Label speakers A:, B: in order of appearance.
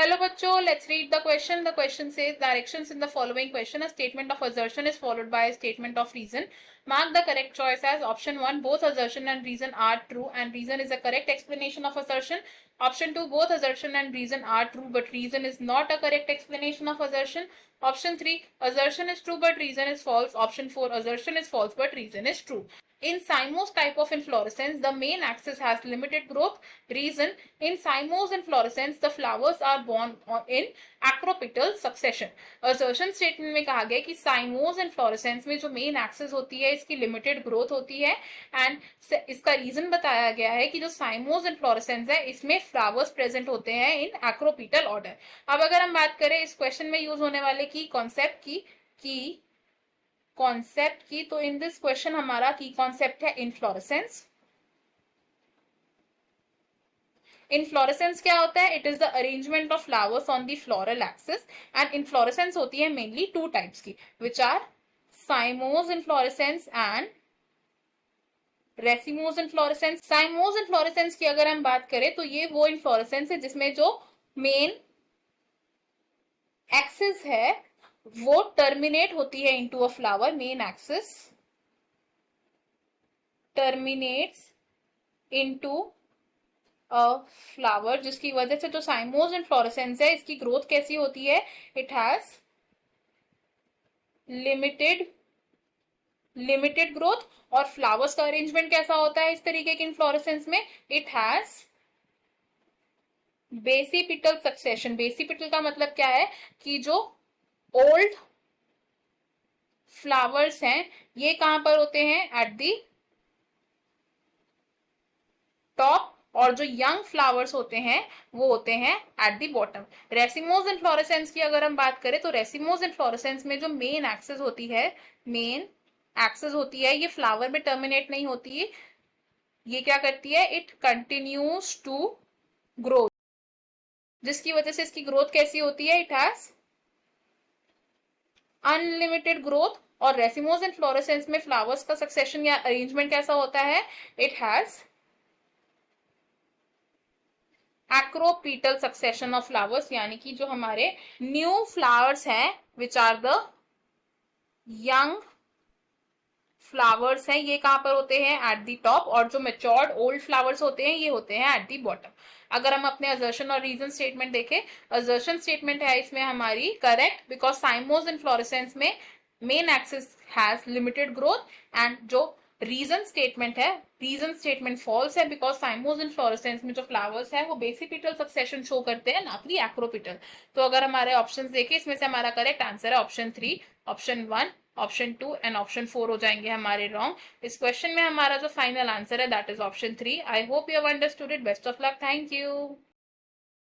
A: Hello बच्चों, let's read the question. The question says directions in the following question. A statement of assertion is followed by a statement of reason. Mark the correct choice as option 1. Both assertion and reason are true and reason is a correct explanation of assertion. Option 2. Both assertion and reason are true but reason is not a correct explanation of assertion. Option 3. Assertion is true but reason is false. Option 4. Assertion is false but reason is true. In cymose type of inflorescence, the main axis has limited growth. Reason: in cymose inflorescence, the flowers are born in acropetal succession. Assertion statement में कहा गया कि cymose inflorescence में जो main axis होती है इसकी limited growth होती है and इसका reason बताया गया है कि जो cymose inflorescence है इसमें flowers present होते हैं in acropetal order. अब अगर हम बात करें इस question में यूज होने वाले की concept की तो इन दिस क्वेश्चन हमारा की कॉन्सेप्ट है इनफ्लोरेसेंस. इनफ्लोरेसेंस क्या होता है? It is the arrangement of flowers on the floral axis and inflorescence होती है मेनली टू टाइप्स की which are cymose inflorescence and racemose inflorescence. Cymose inflorescence की अगर हम बात करें तो ये वो इनफ्लोरेसेंस है जिसमें जो मेन एक्सिस है वो टर्मिनेट होती है into a flower. Main axis terminates into a flower जिसकी वजह से जो साइमोज इनफ्लोरेसेंस है इसकी ग्रोथ कैसी होती है? It has limited growth. और फ्लावर्स का अरेंजमेंट कैसा होता है इस तरीके के इनफ्लोरेसेंस में? It has basipetal succession. Basipetal का मतलब क्या है कि जो ओल्ड फ्लावर्स हैं ये कहां पर होते हैं? At the top. और जो यंग फ्लावर्स होते हैं वो होते हैं at the bottom. Racemose inflorescence की अगर हम बात करें तो रेसिमोज इनफ्लोरेसेंस में जो मेन एक्सेस होती है ये फ्लावर में टर्मिनेट नहीं होती है. ये क्या करती है? इट कंटिन्यूज टू ग्रो जिसकी वजह से इसकी ग्रोथ कैसी होती है? It has unlimited growth. और रेसिमोज इनफ्लोरेसेंस में फ्लावर्स का सक्सेशन या अरेंजमेंट कैसा होता है? It has acropetal succession of flowers. यानी कि जो हमारे न्यू फ्लावर्स हैं which are the young flowers हैं ये कहां पर होते हैं? At the top. और जो मेच्योर्ड ओल्ड फ्लावर्स होते हैं ये होते हैं एट दी बॉटम. अगर हम अपने असर्शन और रीजन स्टेटमेंट देखें, असर्शन स्टेटमेंट है इसमें हमारी करेक्ट बिकॉज साइमोज इनफ्लोरेसेंस में main axis has limited growth. And जो रीजन स्टेटमेंट है, रीजन स्टेटमेंट फॉल्स है बिकॉज साइमोज इनफ्लोरेसेंस में जो फ्लावर्स है वो बेसिपिटल सक्सेशन शो करते हैं ना कि एक्रोपिटल. तो अगर हमारे ऑप्शंस देखें इसमें से हमारा करेक्ट आंसर है option 3, option 1, option 2 and option 4 हो जाएंगे हमारे रॉन्ग. इस क्वेश्चन में हमारा जो फाइनल आंसर है that is option 3. I hope you have understood it. Best of luck. Thank you.